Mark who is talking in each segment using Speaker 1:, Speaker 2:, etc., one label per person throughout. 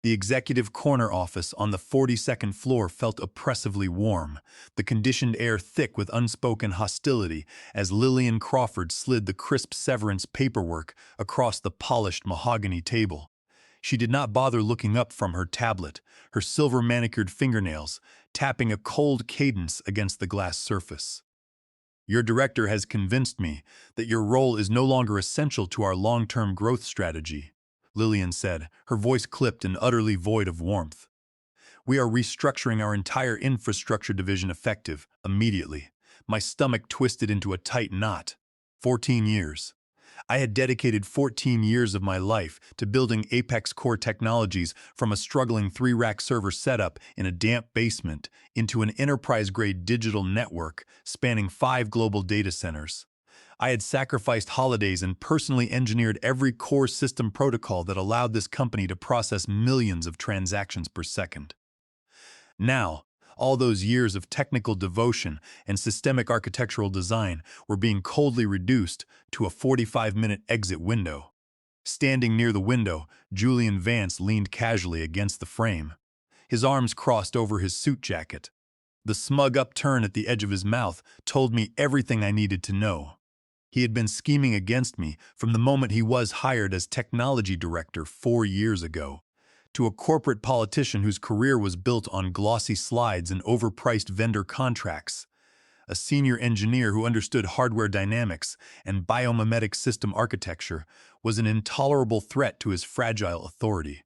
Speaker 1: The executive corner office on the 42nd floor felt oppressively warm, the conditioned air thick with unspoken hostility as Lillian Crawford slid the crisp severance paperwork across the polished mahogany table. She did not bother looking up from her tablet, her silver-manicured fingernails tapping a cold cadence against the glass surface. Your director has convinced me that your role is no longer essential to our long-term growth strategy, Lillian said, her voice clipped and utterly void of warmth. We are restructuring our entire infrastructure division effective immediately. My stomach twisted into a tight knot. 14 years. I had dedicated 14 years of my life to building Apex core technologies from a struggling 3-rack server setup in a damp basement into an enterprise-grade digital network spanning 5 global data centers. I had sacrificed holidays and personally engineered every core system protocol that allowed this company to process millions of transactions per second. Now, all those years of technical devotion and systemic architectural design were being coldly reduced to a 45-minute exit window. Standing near the window, Julian Vance leaned casually against the frame. His arms crossed over his suit jacket. The smug upturn at the edge of his mouth told me everything I needed to know. He had been scheming against me from the moment he was hired as technology director 4 years ago. To a corporate politician whose career was built on glossy slides and overpriced vendor contracts, a senior engineer who understood hardware dynamics and biomimetic system architecture was an intolerable threat to his fragile authority.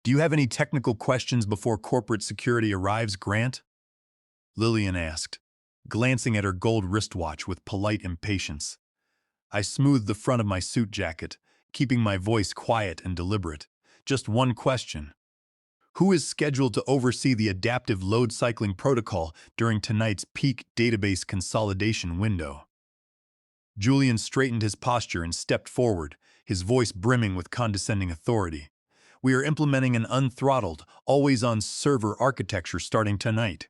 Speaker 1: "Do you have any technical questions before corporate security arrives, Grant?" Lillian asked, glancing at her gold wristwatch with polite impatience. I smoothed the front of my suit jacket, keeping my voice quiet and deliberate. Just one question. Who is scheduled to oversee the adaptive load cycling protocol during tonight's peak database consolidation window? Julian straightened his posture and stepped forward, his voice brimming with condescending authority. We are implementing an unthrottled, always-on server architecture starting tonight.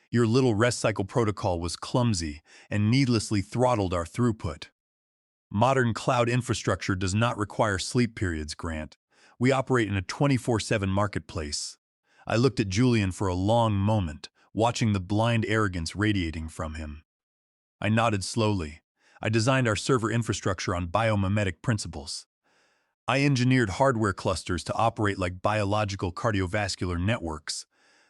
Speaker 1: Your little rest cycle protocol was clumsy and needlessly throttled our throughput. Modern cloud infrastructure does not require sleep periods, Grant. We operate in a 24/7 marketplace. I looked at Julian for a long moment, watching the blind arrogance radiating from him. I nodded slowly. I designed our server infrastructure on biomimetic principles. I engineered hardware clusters to operate like biological cardiovascular networks.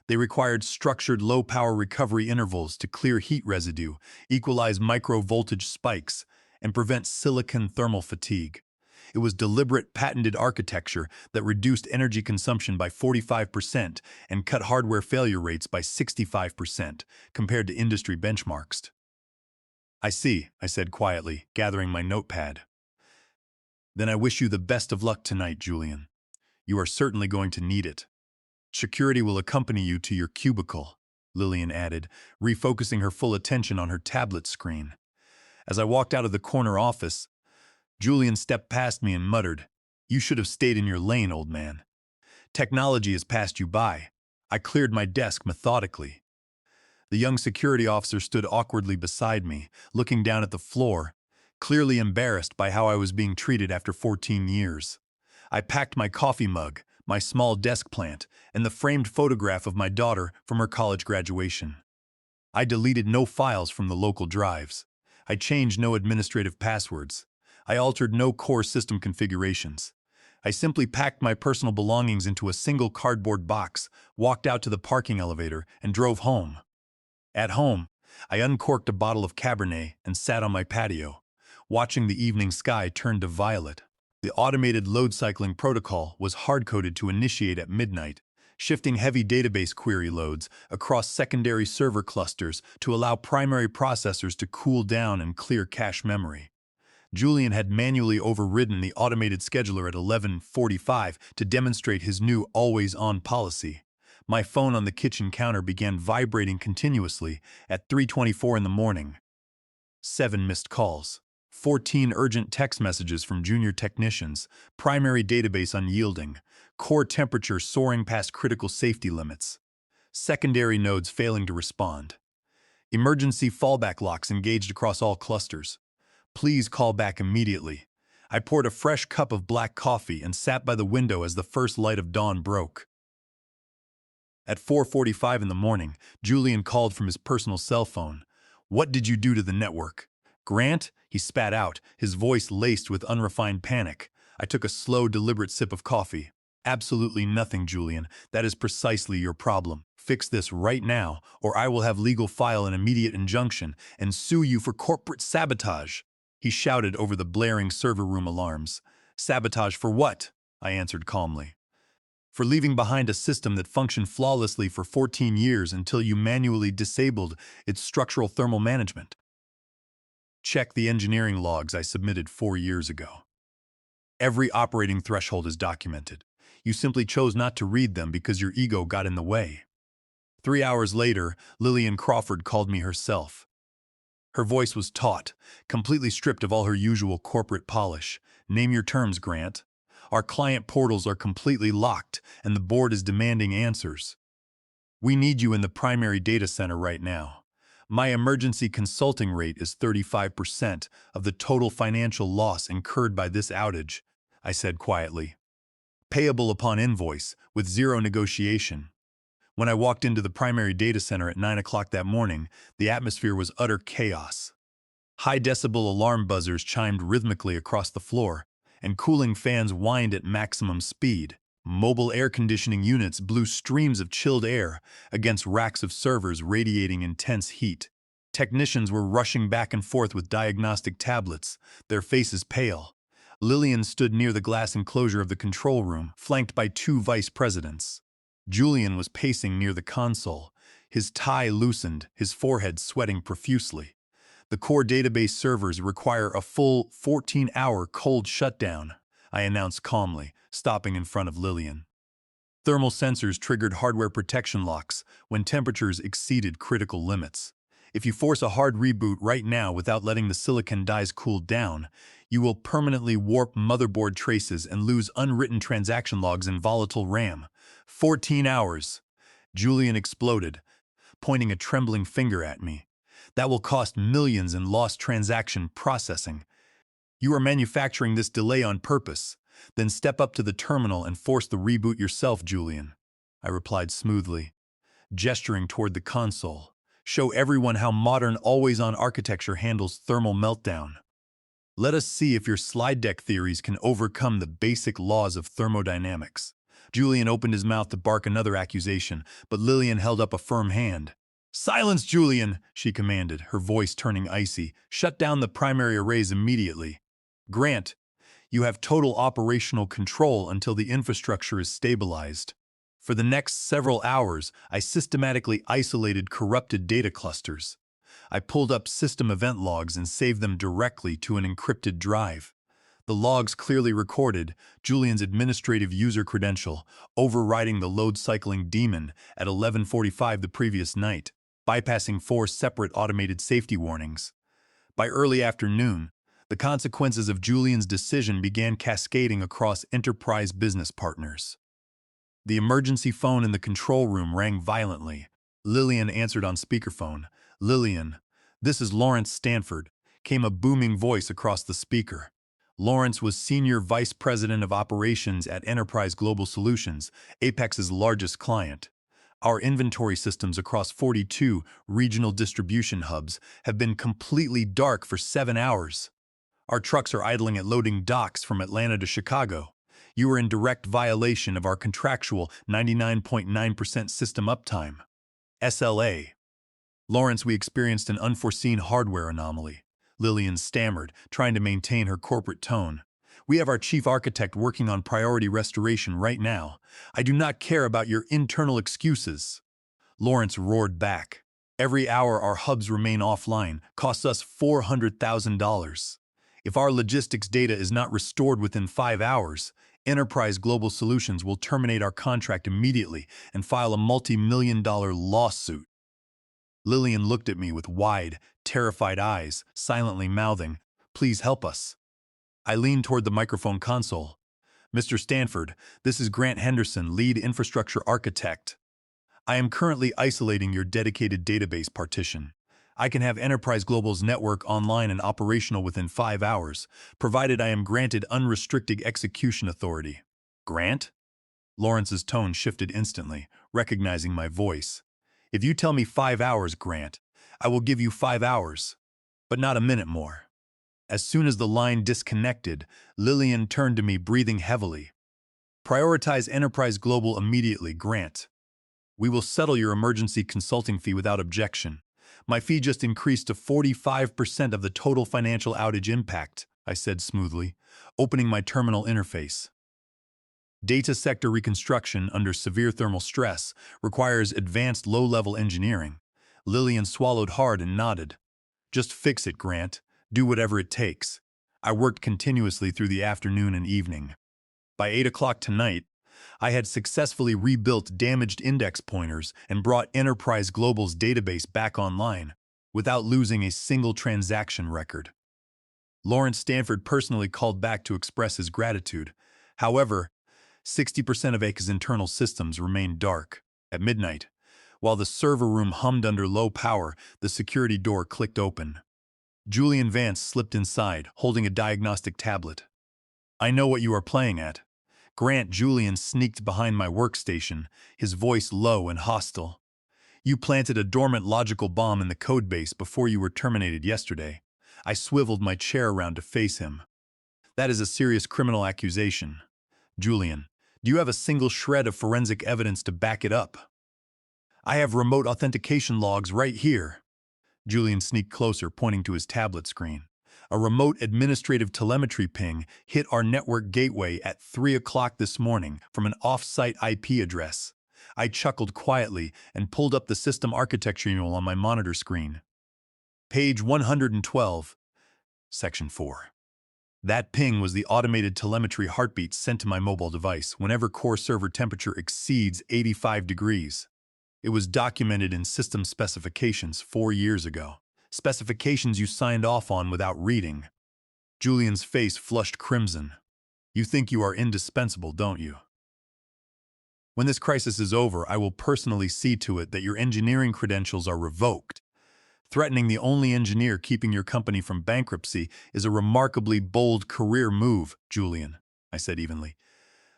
Speaker 1: They required structured low-power recovery intervals to clear heat residue, equalize micro-voltage spikes, and prevent silicon thermal fatigue. It was deliberate, patented architecture that reduced energy consumption by 45% and cut hardware failure rates by 65% compared to industry benchmarks. I see, I said quietly, gathering my notepad. Then I wish you the best of luck tonight, Julian. You are certainly going to need it. Security will accompany you to your cubicle, Lillian added, refocusing her full attention on her tablet screen. As I walked out of the corner office, Julian stepped past me and muttered, "You should have stayed in your lane, old man. Technology has passed you by." I cleared my desk methodically. The young security officer stood awkwardly beside me, looking down at the floor, clearly embarrassed by how I was being treated after 14 years. I packed my coffee mug, my small desk plant, and the framed photograph of my daughter from her college graduation. I deleted no files from the local drives. I changed no administrative passwords. I altered no core system configurations. I simply packed my personal belongings into a single cardboard box, walked out to the parking elevator, and drove home. At home, I uncorked a bottle of Cabernet and sat on my patio, watching the evening sky turn to violet. The automated load cycling protocol was hard-coded to initiate at midnight, shifting heavy database query loads across secondary server clusters to allow primary processors to cool down and clear cache memory. Julian had manually overridden the automated scheduler at 11:45 to demonstrate his new always-on policy. My phone on the kitchen counter began vibrating continuously at 3:24 in the morning. 7 missed calls. 14 urgent text messages from junior technicians, primary database unyielding, core temperature soaring past critical safety limits, secondary nodes failing to respond. Emergency fallback locks engaged across all clusters. Please call back immediately. I poured a fresh cup of black coffee and sat by the window as the first light of dawn broke. At 4:45 in the morning, Julian called from his personal cell phone. "What did you do to the network?" "Grant," he spat out, his voice laced with unrefined panic. I took a slow, deliberate sip of coffee. "Absolutely nothing, Julian. That is precisely your problem. Fix this right now, or I will have legal file an immediate injunction and sue you for corporate sabotage," he shouted over the blaring server room alarms. "Sabotage for what?" I answered calmly. "For leaving behind a system that functioned flawlessly for 14 years until you manually disabled its structural thermal management. Check the engineering logs I submitted 4 years ago. Every operating threshold is documented. You simply chose not to read them because your ego got in the way." 3 hours later, Lillian Crawford called me herself. Her voice was taut, completely stripped of all her usual corporate polish. "Name your terms, Grant. Our client portals are completely locked, and the board is demanding answers. We need you in the primary data center right now. My emergency consulting rate is 35% of the total financial loss incurred by this outage," I said quietly. "Payable upon invoice, with zero negotiation." When I walked into the primary data center at 9 o'clock that morning, the atmosphere was utter chaos. High-decibel alarm buzzers chimed rhythmically across the floor, and cooling fans whined at maximum speed. Mobile air conditioning units blew streams of chilled air against racks of servers radiating intense heat. Technicians were rushing back and forth with diagnostic tablets, their faces pale. Lillian stood near the glass enclosure of the control room, flanked by 2 vice presidents. Julian was pacing near the console, his tie loosened, his forehead sweating profusely. "The core database servers require a full 14-hour cold shutdown," I announced calmly, stopping in front of Lillian. Thermal sensors triggered hardware protection locks when temperatures exceeded critical limits. If you force a hard reboot right now without letting the silicon dies cool down, you will permanently warp motherboard traces and lose unwritten transaction logs in volatile RAM. 14 hours. Julian exploded, pointing a trembling finger at me. "That will cost millions in lost transaction processing. You are manufacturing this delay on purpose. Then step up to the terminal and force the reboot yourself, Julian," I replied smoothly, gesturing toward the console. "Show everyone how modern always-on architecture handles thermal meltdown. Let us see if your slide deck theories can overcome the basic laws of thermodynamics." Julian opened his mouth to bark another accusation, but Lillian held up a firm hand. "Silence, Julian," she commanded, her voice turning icy. "Shut down the primary arrays immediately. Grant, you have total operational control until the infrastructure is stabilized." For the next several hours, I systematically isolated corrupted data clusters. I pulled up system event logs and saved them directly to an encrypted drive. The logs clearly recorded Julian's administrative user credential, overriding the load-cycling daemon at 11:45 the previous night, bypassing 4 separate automated safety warnings. By early afternoon, the consequences of Julian's decision began cascading across enterprise business partners. The emergency phone in the control room rang violently. Lillian answered on speakerphone. "Lillian, this is Lawrence Stanford," came a booming voice across the speaker. Lawrence was Senior Vice President of Operations at Enterprise Global Solutions, Apex's largest client. "Our inventory systems across 42 regional distribution hubs have been completely dark for 7 hours. Our trucks are idling at loading docks from Atlanta to Chicago. You are in direct violation of our contractual 99.9% system uptime. SLA. Lawrence, we experienced an unforeseen hardware anomaly," Lillian stammered, trying to maintain her corporate tone. "We have our chief architect working on priority restoration right now. I do not care about your internal excuses." Lawrence roared back. "Every hour our hubs remain offline costs us $400,000. If our logistics data is not restored within 5 hours, Enterprise Global Solutions will terminate our contract immediately and file a multi-million-dollar lawsuit." Lillian looked at me with wide, terrified eyes, silently mouthing, "Please help us." I leaned toward the microphone console. "Mr. Stanford, this is Grant Henderson, lead infrastructure architect. I am currently isolating your dedicated database partition. I can have Enterprise Global's network online and operational within 5 hours, provided I am granted unrestricted execution authority. Grant? Lawrence's tone shifted instantly, recognizing my voice. If you tell me 5 hours, Grant, I will give you 5 hours, but not a minute more. As soon as the line disconnected, Lillian turned to me, breathing heavily. Prioritize Enterprise Global immediately, Grant. We will settle your emergency consulting fee without objection. My fee just increased to 45% of the total financial outage impact, I said smoothly, opening my terminal interface. Data sector reconstruction under severe thermal stress requires advanced low-level engineering. Lillian swallowed hard and nodded. Just fix it, Grant. Do whatever it takes. I worked continuously through the afternoon and evening. By 8 o'clock tonight, I had successfully rebuilt damaged index pointers and brought Enterprise Global's database back online without losing a single transaction record. Lawrence Stanford personally called back to express his gratitude. However, 60% of AKA's internal systems remained dark. At midnight, while the server room hummed under low power, the security door clicked open. Julian Vance slipped inside, holding a diagnostic tablet. I know what you are playing at. Grant Julian sneaked behind my workstation, his voice low and hostile. You planted a dormant logical bomb in the codebase before you were terminated yesterday. I swiveled my chair around to face him. That is a serious criminal accusation. Julian, do you have a single shred of forensic evidence to back it up? I have remote authentication logs right here. Julian sneaked closer, pointing to his tablet screen. A remote administrative telemetry ping hit our network gateway at 3 o'clock this morning from an off-site IP address. I chuckled quietly and pulled up the system architecture manual on my monitor screen. Page 112, Section 4. That ping was the automated telemetry heartbeat sent to my mobile device whenever core server temperature exceeds 85 degrees. It was documented in system specifications 4 years ago. Specifications you signed off on without reading. Julian's face flushed crimson. You think you are indispensable, don't you? When this crisis is over, I will personally see to it that your engineering credentials are revoked. Threatening the only engineer keeping your company from bankruptcy is a remarkably bold career move, Julian, I said evenly.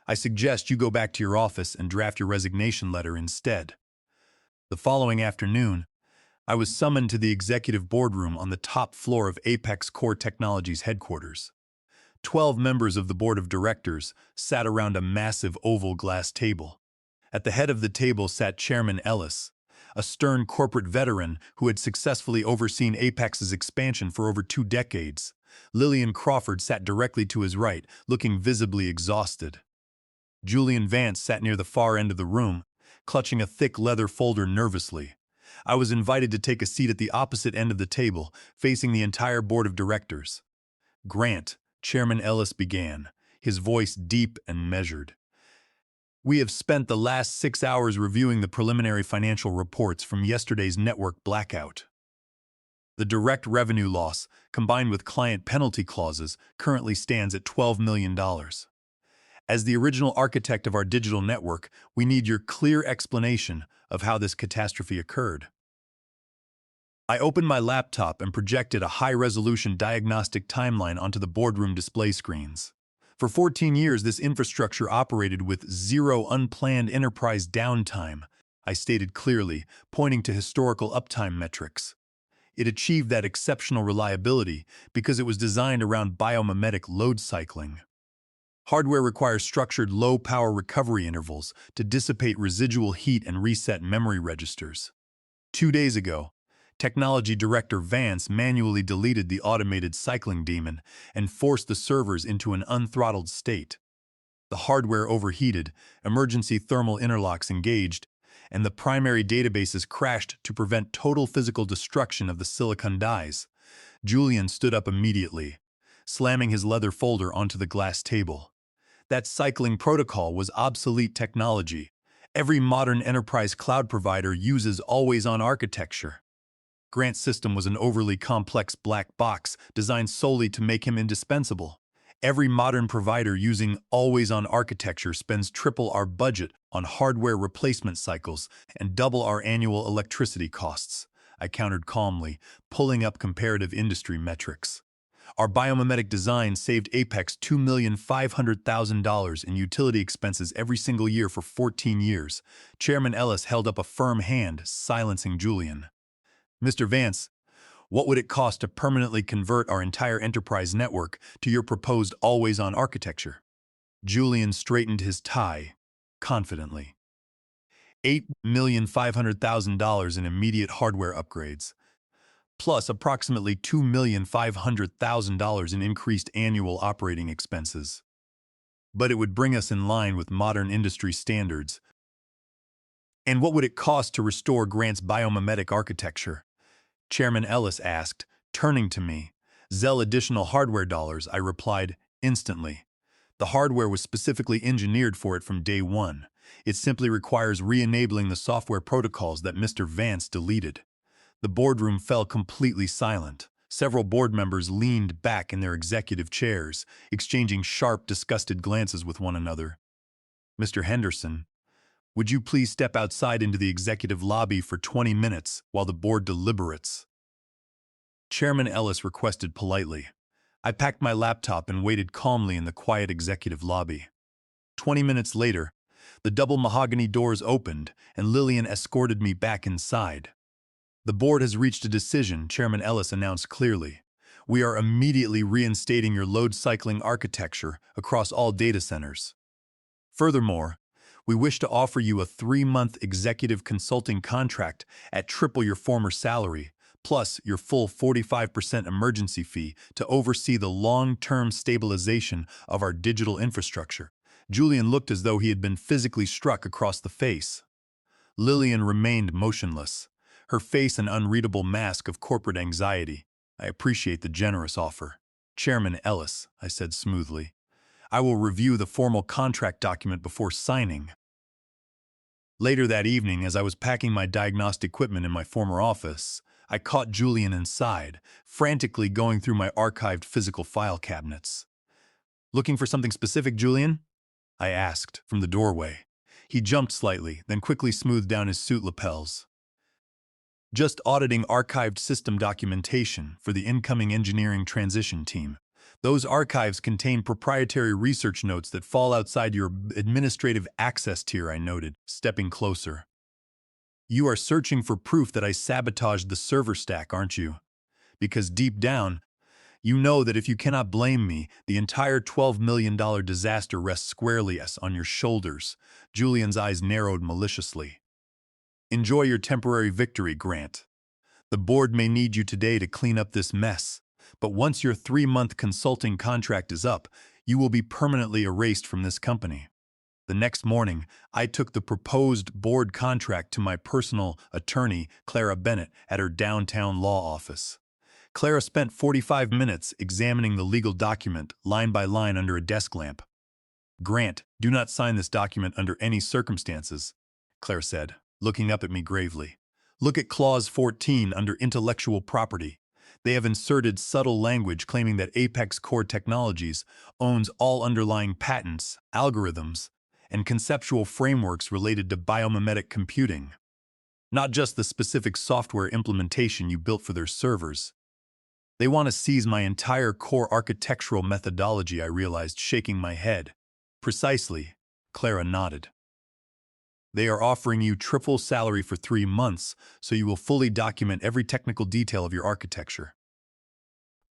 Speaker 1: I suggest you go back to your office and draft your resignation letter instead. The following afternoon, I was summoned to the executive boardroom on the top floor of Apex Core Technologies headquarters. 12 members of the board of directors sat around a massive oval glass table. At the head of the table sat Chairman Ellis, a stern corporate veteran who had successfully overseen Apex's expansion for over 2 decades. Lillian Crawford sat directly to his right, looking visibly exhausted. Julian Vance sat near the far end of the room, clutching a thick leather folder nervously. I was invited to take a seat at the opposite end of the table, facing the entire board of directors. Grant, Chairman Ellis began, his voice deep and measured. We have spent the last 6 hours reviewing the preliminary financial reports from yesterday's network blackout. The direct revenue loss, combined with client penalty clauses, currently stands at $12 million. As the original architect of our digital network, we need your clear explanation of how this catastrophe occurred. I opened my laptop and projected a high-resolution diagnostic timeline onto the boardroom display screens. For 14 years, this infrastructure operated with zero unplanned enterprise downtime, I stated clearly, pointing to historical uptime metrics. It achieved that exceptional reliability because it was designed around biomimetic load cycling. Hardware requires structured low-power recovery intervals to dissipate residual heat and reset memory registers. 2 days ago, Technology Director Vance manually deleted the automated cycling daemon and forced the servers into an unthrottled state. The hardware overheated, emergency thermal interlocks engaged, and the primary databases crashed to prevent total physical destruction of the silicon dies. Julian stood up immediately, slamming his leather folder onto the glass table. That cycling protocol was obsolete technology. Every modern enterprise cloud provider uses always-on architecture. Grant's system was an overly complex black box designed solely to make him indispensable. Every modern provider using always-on architecture spends triple our budget on hardware replacement cycles and double our annual electricity costs, I countered calmly, pulling up comparative industry metrics. Our biomimetic design saved Apex $2,500,000 in utility expenses every single year for 14 years. Chairman Ellis held up a firm hand, silencing Julian. Mr. Vance, what would it cost to permanently convert our entire enterprise network to your proposed always-on architecture? Julian straightened his tie, confidently. $8,500,000 in immediate hardware upgrades, plus approximately $2,500,000 in increased annual operating expenses. But it would bring us in line with modern industry standards. And what would it cost to restore Grant's biomimetic architecture? Chairman Ellis asked, turning to me. Zell additional hardware dollars, I replied, instantly. The hardware was specifically engineered for it from day one. It simply requires re-enabling the software protocols that Mr. Vance deleted. The boardroom fell completely silent. Several board members leaned back in their executive chairs, exchanging sharp, disgusted glances with one another. Mr. Henderson, would you please step outside into the executive lobby for 20 minutes while the board deliberates? Chairman Ellis requested politely. I packed my laptop and waited calmly in the quiet executive lobby. 20 minutes later, the double mahogany doors opened and Lillian escorted me back inside. The board has reached a decision, Chairman Ellis announced clearly. We are immediately reinstating your load cycling architecture across all data centers. Furthermore, we wish to offer you a 3-month executive consulting contract at triple your former salary, plus your full 45% emergency fee to oversee the long-term stabilization of our digital infrastructure. Julian looked as though he had been physically struck across the face. Lillian remained motionless, her face an unreadable mask of corporate anxiety. I appreciate the generous offer. Chairman Ellis, I said smoothly. I will review the formal contract document before signing. Later that evening, as I was packing my diagnostic equipment in my former office, I caught Julian inside, frantically going through my archived physical file cabinets. Looking for something specific, Julian? I asked from the doorway. He jumped slightly, then quickly smoothed down his suit lapels. Just auditing archived system documentation for the incoming engineering transition team. Those archives contain proprietary research notes that fall outside your administrative access tier, I noted, stepping closer. You are searching for proof that I sabotaged the server stack, aren't you? Because deep down, you know that if you cannot blame me, the entire $12 million disaster rests squarely on your shoulders. Julian's eyes narrowed maliciously. Enjoy your temporary victory, Grant. The board may need you today to clean up this mess, but once your 3-month consulting contract is up, you will be permanently erased from this company. The next morning, I took the proposed board contract to my personal attorney, Clara Bennett, at her downtown law office. Clara spent 45 minutes examining the legal document, line by line under a desk lamp. Grant, do not sign this document under any circumstances, Clara said, looking up at me gravely. Look at Clause 14 under Intellectual Property. They have inserted subtle language claiming that Apex Core Technologies owns all underlying patents, algorithms, and conceptual frameworks related to biomimetic computing. Not just the specific software implementation you built for their servers. They want to seize my entire core architectural methodology, I realized, shaking my head. Precisely, Clara nodded. They are offering you triple salary for 3 months, so you will fully document every technical detail of your architecture.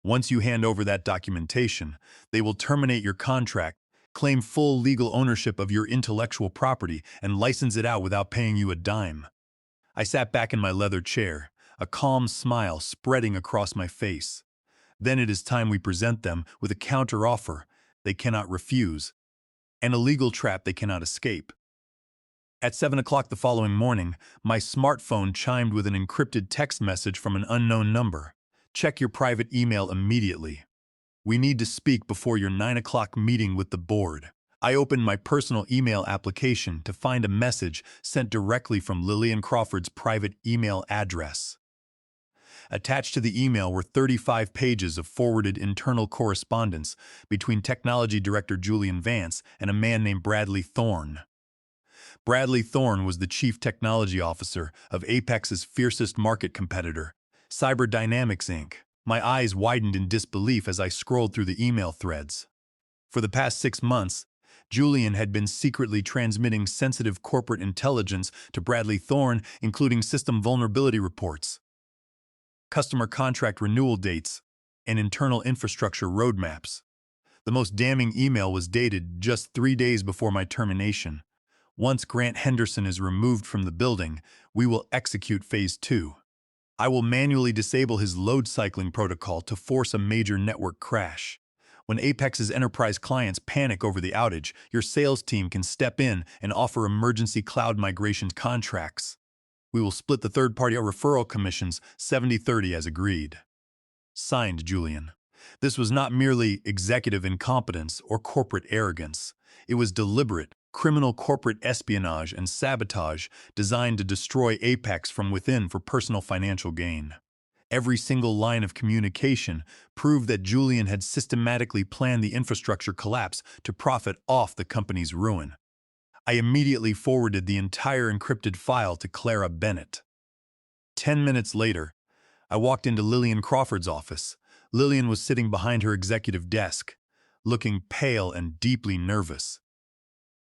Speaker 1: Once you hand over that documentation, they will terminate your contract, claim full legal ownership of your intellectual property, and license it out without paying you a dime. I sat back in my leather chair, a calm smile spreading across my face. Then it is time we present them with a counter-offer they cannot refuse, and a legal trap they cannot escape. At 7 o'clock the following morning, my smartphone chimed with an encrypted text message from an unknown number. Check your private email immediately. We need to speak before your 9 o'clock meeting with the board. I opened my personal email application to find a message sent directly from Lillian Crawford's private email address. Attached to the email were 35 pages of forwarded internal correspondence between Technology Director Julian Vance and a man named Bradley Thorne. Bradley Thorne was the chief technology officer of Apex's fiercest market competitor, Cyberdynamics Inc. My eyes widened in disbelief as I scrolled through the email threads. For the past 6 months, Julian had been secretly transmitting sensitive corporate intelligence to Bradley Thorne, including system vulnerability reports, customer contract renewal dates, and internal infrastructure roadmaps. The most damning email was dated just 3 days before my termination. Once Grant Henderson is removed from the building, we will execute Phase 2. I will manually disable his load cycling protocol to force a major network crash. When Apex's enterprise clients panic over the outage, your sales team can step in and offer emergency cloud migration contracts. We will split the third-party referral commissions 70-30 as agreed. Signed, Julian. This was not merely executive incompetence or corporate arrogance. It was deliberate, criminal corporate espionage and sabotage designed to destroy Apex from within for personal financial gain. Every single line of communication proved that Julian had systematically planned the infrastructure collapse to profit off the company's ruin. I immediately forwarded the entire encrypted file to Clara Bennett. 10 minutes later, I walked into Lillian Crawford's office. Lillian was sitting behind her executive desk, looking pale and deeply nervous.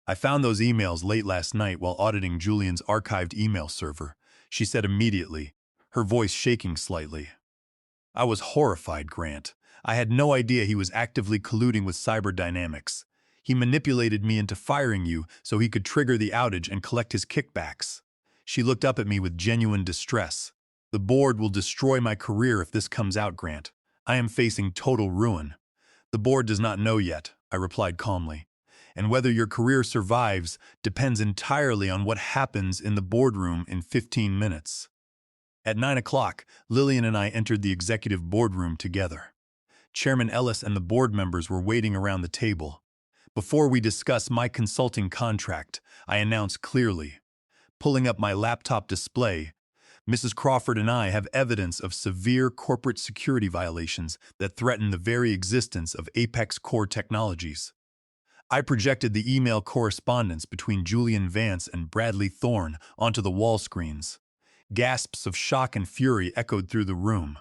Speaker 1: "I found those emails late last night while auditing Julian's archived email server," she said immediately, her voice shaking slightly. "I was horrified, Grant. I had no idea he was actively colluding with Cyberdynamics. He manipulated me into firing you so he could trigger the outage and collect his kickbacks." She looked up at me with genuine distress. "The board will destroy my career if this comes out, Grant. I am facing total ruin." "The board does not know yet," I replied calmly. "And whether your career survives depends entirely on what happens in the boardroom in 15 minutes. At 9 o'clock, Lillian and I entered the executive boardroom together. Chairman Ellis and the board members were waiting around the table. "Before we discuss my consulting contract," I announced clearly, pulling up my laptop display, "Mrs. Crawford and I have evidence of severe corporate security violations that threaten the very existence of Apex Core Technologies." I projected the email correspondence between Julian Vance and Bradley Thorne onto the wall screens. Gasps of shock and fury echoed through the room.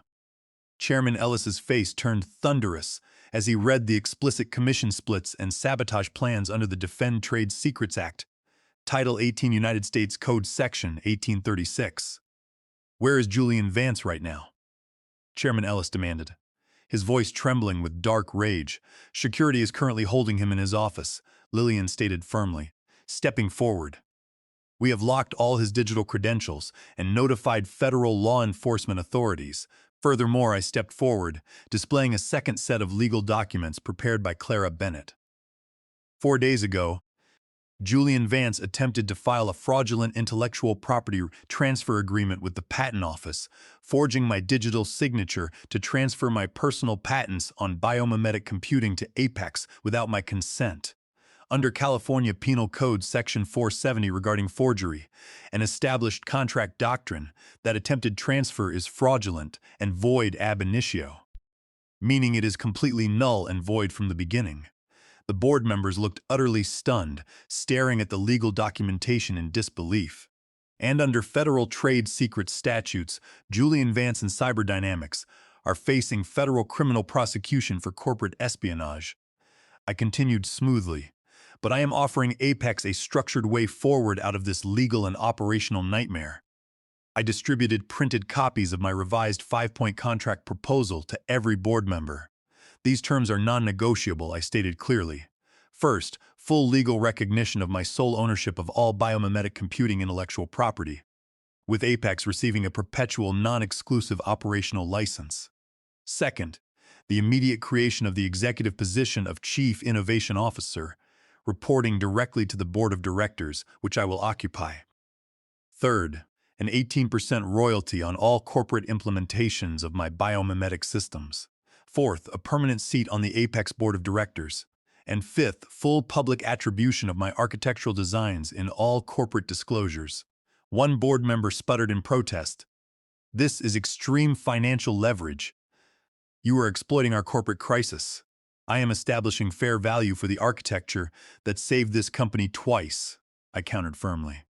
Speaker 1: Chairman Ellis's face turned thunderous as he read the explicit commission splits and sabotage plans under the Defend Trade Secrets Act, Title 18 United States Code Section 1836. "Where is Julian Vance right now?" Chairman Ellis demanded, his voice trembling with dark rage. "Security is currently holding him in his office," Lillian stated firmly, stepping forward. "We have locked all his digital credentials and notified federal law enforcement authorities." Furthermore, I stepped forward, displaying a second set of legal documents prepared by Clara Bennett. 4 days ago, Julian Vance attempted to file a fraudulent intellectual property transfer agreement with the Patent Office, forging my digital signature to transfer my personal patents on biomimetic computing to Apex without my consent. Under California Penal Code Section 470 regarding forgery, an established contract doctrine, that attempted transfer is fraudulent and void ab initio, meaning it is completely null and void from the beginning. The board members looked utterly stunned, staring at the legal documentation in disbelief. And under federal trade secret statutes, Julian Vance and Cyberdynamics are facing federal criminal prosecution for corporate espionage. I continued smoothly. "But I am offering Apex a structured way forward out of this legal and operational nightmare." I distributed printed copies of my revised 5-point contract proposal to every board member. "These terms are non-negotiable," I stated clearly. "First, full legal recognition of my sole ownership of all biomimetic computing intellectual property, with Apex receiving a perpetual non-exclusive operational license. Second, the immediate creation of the executive position of Chief Innovation Officer, reporting directly to the Board of Directors, which I will occupy. Third, an 18% royalty on all corporate implementations of my biomimetic systems. Fourth, a permanent seat on the Apex Board of Directors. And fifth, full public attribution of my architectural designs in all corporate disclosures." One board member sputtered in protest. "This is extreme financial leverage. You are exploiting our corporate crisis. I am establishing fair value for the architecture that saved this company twice." I countered firmly.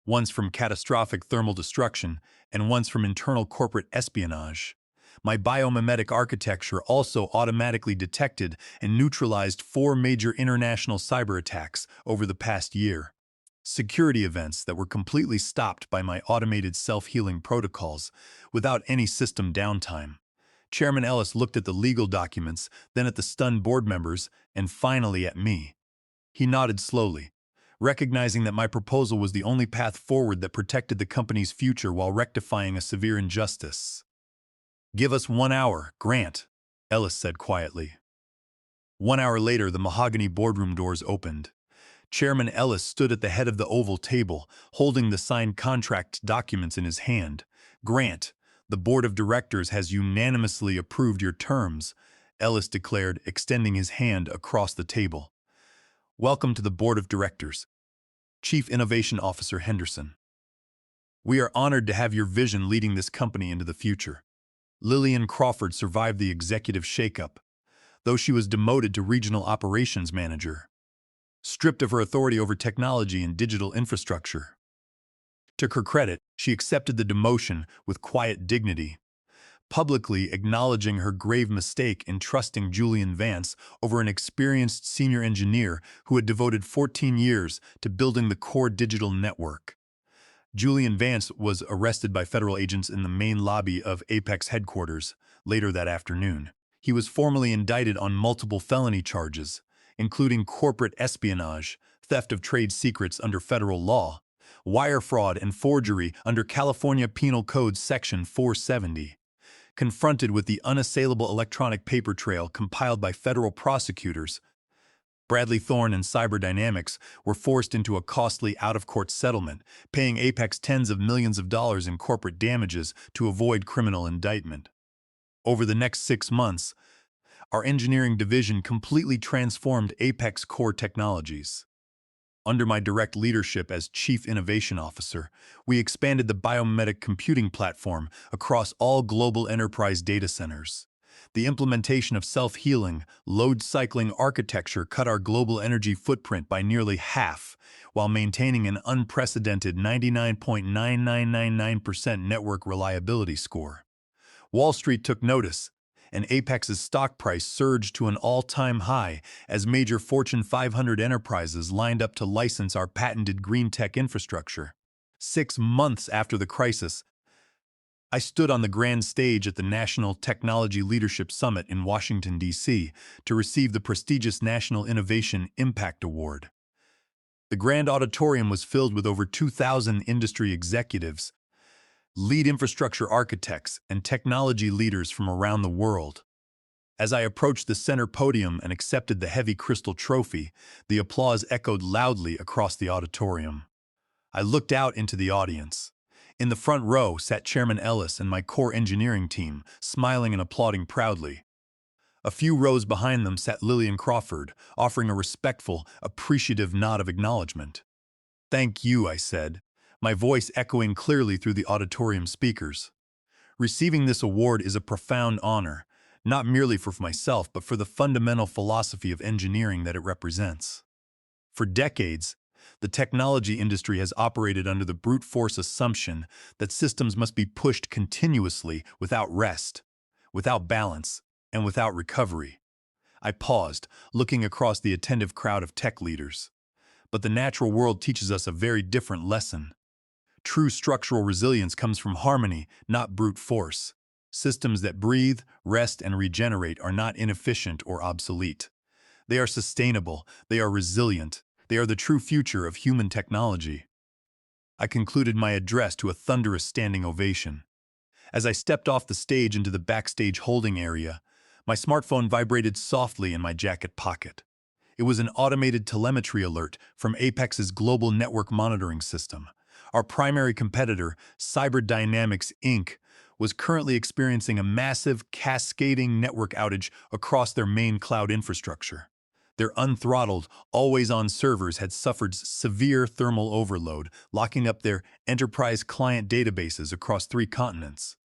Speaker 1: Once from catastrophic thermal destruction, and once from internal corporate espionage. My biomimetic architecture also automatically detected and neutralized 4 major international cyber attacks over the past year. Security events that were completely stopped by my automated self-healing protocols without any system downtime. Chairman Ellis looked at the legal documents, then at the stunned board members, and finally at me. He nodded slowly, recognizing that my proposal was the only path forward that protected the company's future while rectifying a severe injustice. "Give us 1 hour, Grant," Ellis said quietly. 1 hour later, the mahogany boardroom doors opened. Chairman Ellis stood at the head of the oval table, holding the signed contract documents in his hand. "Grant, the board of directors has unanimously approved your terms," Ellis declared, extending his hand across the table. "Welcome to the board of directors, Chief Innovation Officer Henderson. We are honored to have your vision leading this company into the future." Lillian Crawford survived the executive shakeup, though she was demoted to regional operations manager, stripped of her authority over technology and digital infrastructure. To her credit, she accepted the demotion with quiet dignity, publicly acknowledging her grave mistake in trusting Julian Vance over an experienced senior engineer who had devoted 14 years to building the core digital network. Julian Vance was arrested by federal agents in the main lobby of Apex headquarters later that afternoon. He was formally indicted on multiple felony charges, including corporate espionage, theft of trade secrets under federal law, wire fraud and forgery under California Penal Code Section 470. Confronted with the unassailable electronic paper trail compiled by federal prosecutors, Bradley Thorne and Cyberdynamics were forced into a costly out-of-court settlement, paying Apex tens of millions of dollars in corporate damages to avoid criminal indictment. Over the next 6 months, our engineering division completely transformed Apex core technologies. Under my direct leadership as Chief Innovation Officer, we expanded the biomimetic computing platform across all global enterprise data centers. The implementation of self-healing, load-cycling architecture cut our global energy footprint by nearly half, while maintaining an unprecedented 99.9999% network reliability score. Wall Street took notice, and Apex's stock price surged to an all-time high as major Fortune 500 enterprises lined up to license our patented green tech infrastructure. 6 months after the crisis, I stood on the grand stage at the National Technology Leadership Summit in Washington, D.C., to receive the prestigious National Innovation Impact Award. The grand auditorium was filled with over 2,000 industry executives, lead infrastructure architects, and technology leaders from around the world. As I approached the center podium and accepted the heavy crystal trophy, the applause echoed loudly across the auditorium. I looked out into the audience. In the front row sat Chairman Ellis and my core engineering team, smiling and applauding proudly. A few rows behind them sat Lillian Crawford, offering a respectful, appreciative nod of acknowledgement. "Thank you," I said, my voice echoing clearly through the auditorium speakers. Receiving this award is a profound honor, not merely for myself, but for the fundamental philosophy of engineering that it represents. For decades, the technology industry has operated under the brute force assumption that systems must be pushed continuously without rest, without balance, and without recovery. I paused, looking across the attentive crowd of tech leaders. But the natural world teaches us a very different lesson. True structural resilience comes from harmony, not brute force. Systems that breathe, rest, and regenerate are not inefficient or obsolete. They are sustainable, they are resilient, they are the true future of human technology. I concluded my address to a thunderous standing ovation. As I stepped off the stage into the backstage holding area, my smartphone vibrated softly in my jacket pocket. It was an automated telemetry alert from Apex's global network monitoring system. Our primary competitor, Cyberdynamics Inc., was currently experiencing a massive, cascading network outage across their main cloud infrastructure. Their unthrottled, always-on servers had suffered severe thermal overload, locking up their enterprise client databases across 3 continents.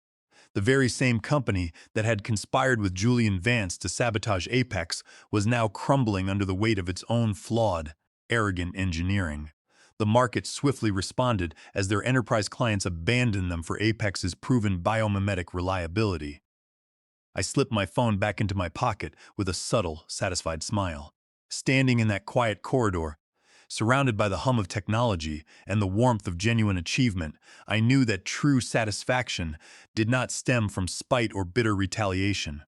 Speaker 1: The very same company that had conspired with Julian Vance to sabotage Apex was now crumbling under the weight of its own flawed, arrogant engineering. The market swiftly responded as their enterprise clients abandoned them for Apex's proven biomimetic reliability. I slipped my phone back into my pocket with a subtle, satisfied smile. Standing in that quiet corridor, surrounded by the hum of technology and the warmth of genuine achievement, I knew that true satisfaction did not stem from spite or bitter retaliation.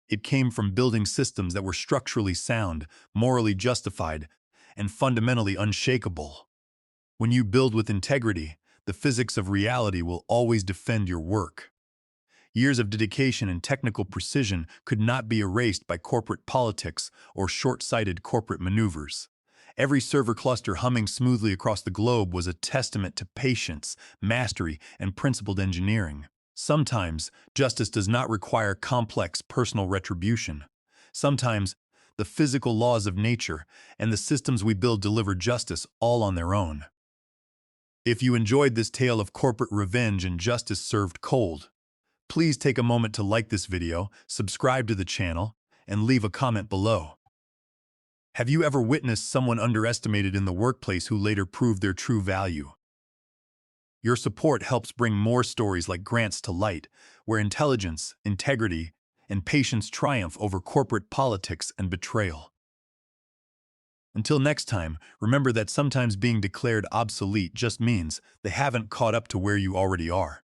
Speaker 1: It came from building systems that were structurally sound, morally justified, and fundamentally unshakable. When you build with integrity, the physics of reality will always defend your work. Years of dedication and technical precision could not be erased by corporate politics or short-sighted corporate maneuvers. Every server cluster humming smoothly across the globe was a testament to patience, mastery, and principled engineering. Sometimes, justice does not require complex personal retribution. Sometimes, the physical laws of nature and the systems we build deliver justice all on their own. If you enjoyed this tale of corporate revenge and justice served cold, please take a moment to like this video, subscribe to the channel, and leave a comment below. Have you ever witnessed someone underestimated in the workplace who later proved their true value? Your support helps bring more stories like Grant's to light, where intelligence, integrity, and patience triumph over corporate politics and betrayal. Until next time, remember that sometimes being declared obsolete just means they haven't caught up to where you already are.